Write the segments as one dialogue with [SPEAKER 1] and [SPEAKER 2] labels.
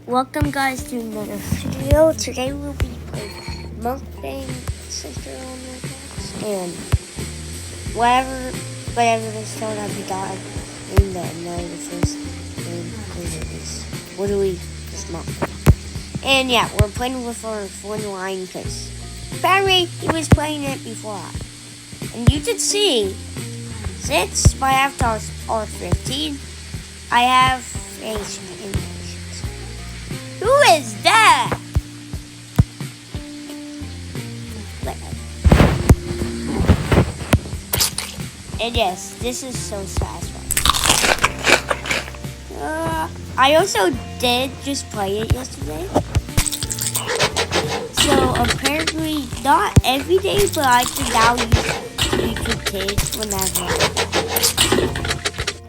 [SPEAKER 1] Welcome guys to another video. Today we'll be playing Mukbang Sister on Roblox and whatever this told I'll be done in the first game is what do we this month. And yeah, we're playing with our phone line because apparently he was playing it before I. And you can see since my avatars are 15, I have a who is that? And yes, this is so satisfying. I also did just play it yesterday. So apparently not every day, but I can now use YouTube Kids whenever.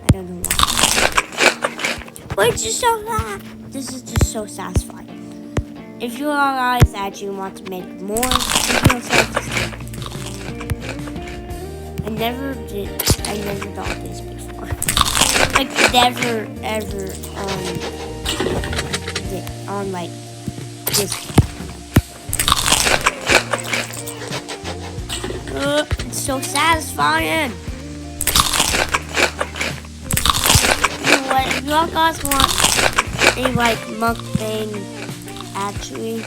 [SPEAKER 1] I don't know why. But it's just so that. This is just so satisfying. If you are guys that you want to make more videos like this, I never thought this before. Like never ever on like this. It's so satisfying. You know what? If you guys want a like mukbang actually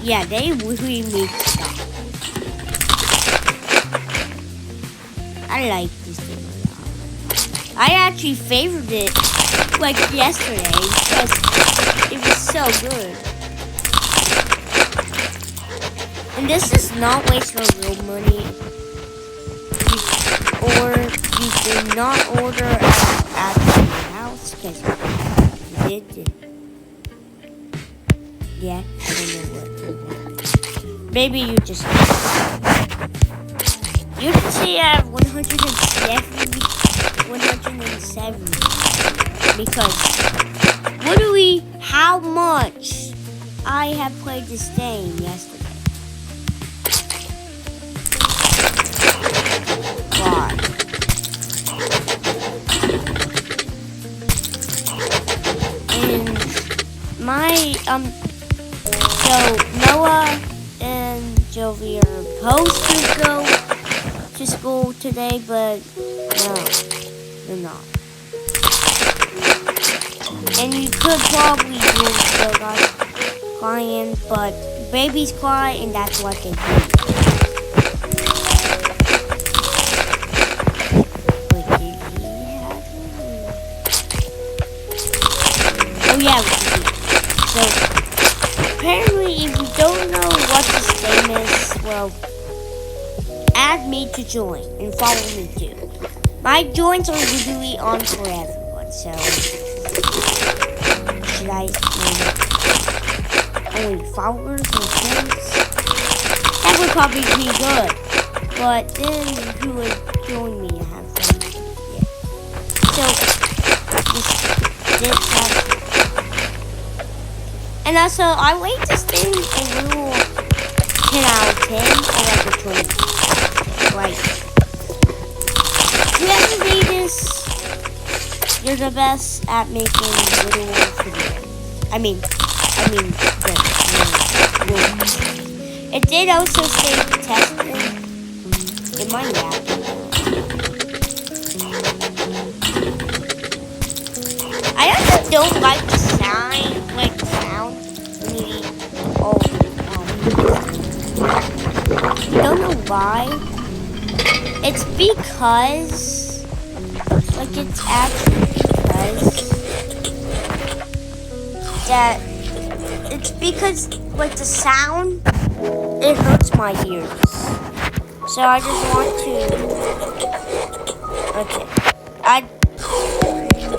[SPEAKER 1] yeah, they really make stuff. I like this game a lot. I actually favored it like yesterday because it was so good. And this is not waste of real money. Or you do not order at your house because you did. Yeah, I don't know what. Maybe you just. You can see I have 170 because literally how much I have played this game yesterday. So Noah and Jovi are supposed to go to school today, but no, they're not. And you could probably hear the guys crying, but babies cry, and that's what they do. Oh yeah. So apparently, if you don't know what this game is, well, add me to join and follow me too. My joins are usually on for everyone, so should I only followers and friends? That would probably be good, but then who would join me? I have friends. Yeah. So this and also, I rate this thing a little 10 out of 10 or like a 20. Like, if you ever read this, you're the best at making little videos. I mean, it did also say testing in my app. I also don't like the sound. I don't know why. It's because, like, it's actually because like the sound, it hurts my ears. So I just want to, okay,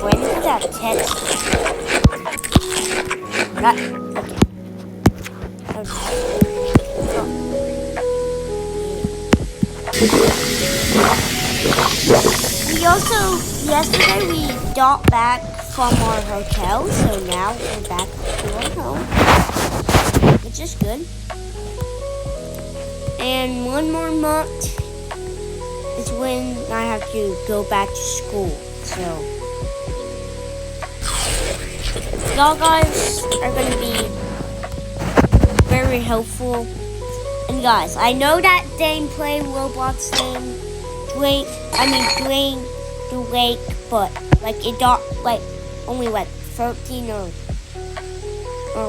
[SPEAKER 1] when did that text? Yesterday we got back from our hotel, so now we're back to our home, which is good. And one more month is when I have to go back to school. So y'all guys are gonna be very helpful. And guys, I know that Dane playing Roblox game Dwayne the Wake, but like it got like only like 13 or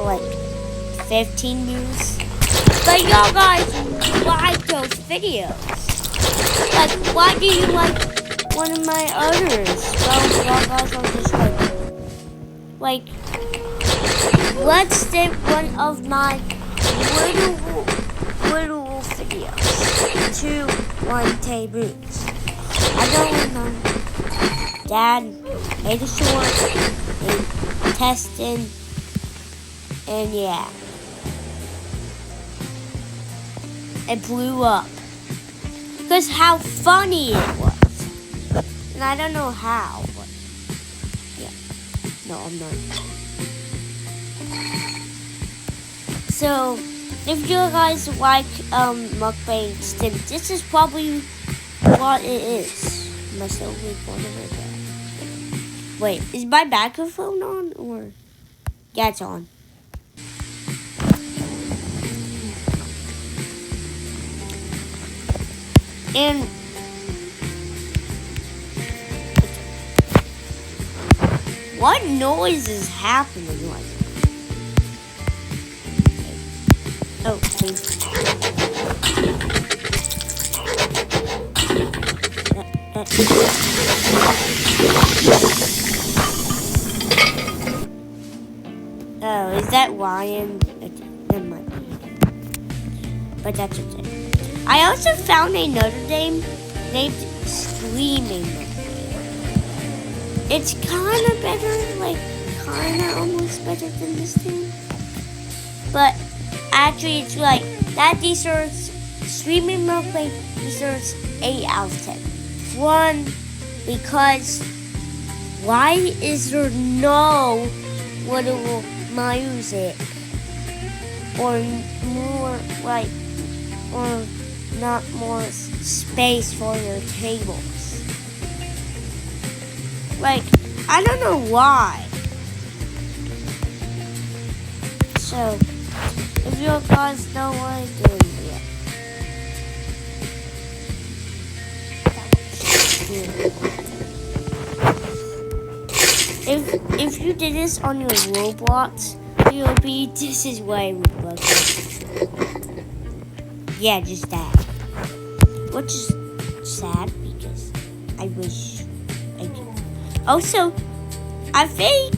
[SPEAKER 1] like 15 views. But y'all guys like those videos. Like, why do you like one of my others? Well, y'all guys are just like, let's take one of my little videos to 1K boots. I don't remember. Dad made a short and testing, and yeah, it blew up because how funny it was, and I don't know how, but yeah, no, I'm not. So if you guys like mukbangs, then this is probably what it is. Myself recording it. Wait, is my microphone on or? Yeah, it's on. And what noise is happening like? Oh, please. Oh, is that lion? That might be. But that's okay. I also found another name named Screaming. It's kind of better, like kind of almost better than this thing. But actually, it's like that deserves Screaming Mukbang deserves 8 out of 10. 1, because why is there no little music or more like or not more space for your tables? Like, I don't know why. So if you guys know what I do, if you did this on your Roblox, you'll be this is what it would look like. Yeah, just that. Which is sad because I wish I did. Also, I think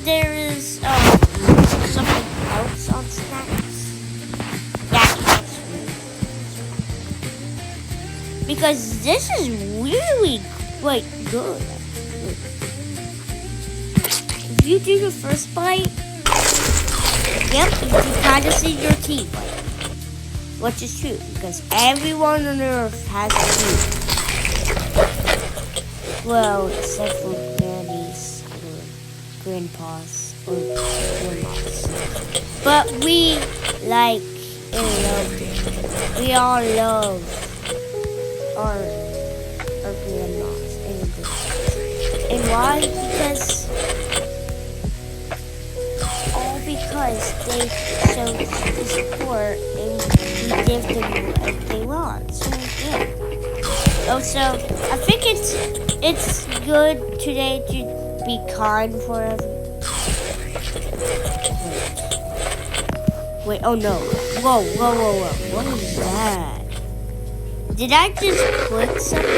[SPEAKER 1] there is something else on snacks. That's because this is really quite good. If you do the first bite, yep, you can kind of see your teeth. Which is true, because everyone on Earth has teeth. Well, except for grannies or grandpas or grandmas. But we like and love it. We all love our grandmas and grandpas. And why? Because they show the support and we give them what they want. So yeah. Also, I think it's good today to be kind for everyone. Wait, oh no. Whoa. What is that? Did I just click something?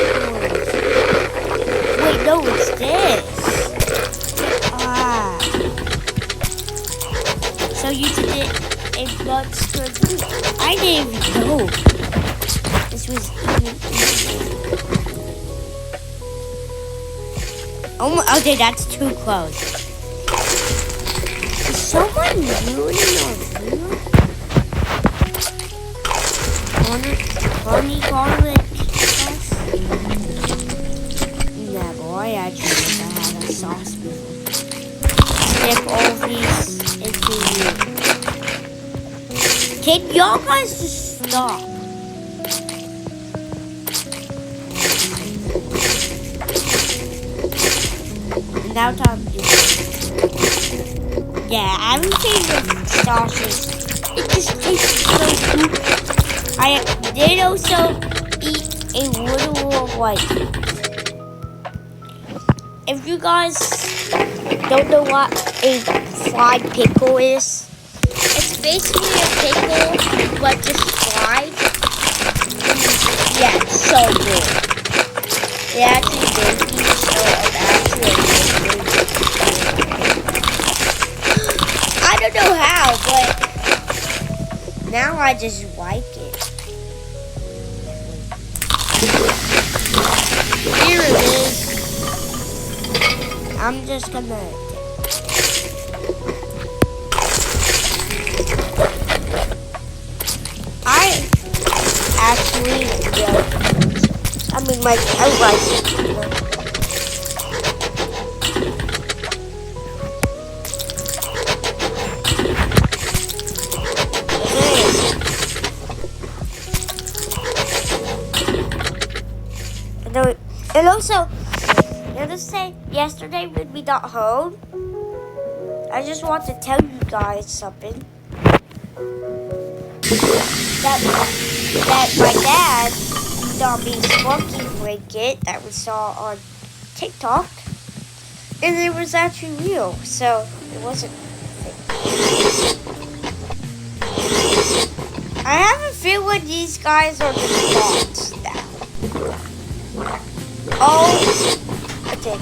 [SPEAKER 1] Wait, no, it's this. So you did it in God's good. I didn't even know this was even easy. Oh my, okay, that's too close. Is someone ruining our video? Honey garlic sauce? Nah, boy, I actually wish I had a sauce before. Dip all these into you. Can y'all guys just stop? now time to do it. Yeah, I'm favorite sausage. It just tastes so good. I did also eat a little like, if you guys don't know what a fried pickle is, it's basically a pickle but just fried. Yeah, it's so good. It actually gives me so I don't know how, but now I just like it. Here it is. I'm just gonna. I actually, I mean, like, I like it. And also, the other say, yesterday when we got home, I just want to tell you guys something. That my dad got me a smoking blanket that we saw on TikTok, and it was actually real, so it wasn't fake. I have a feeling these guys are just bots now. Oh, okay.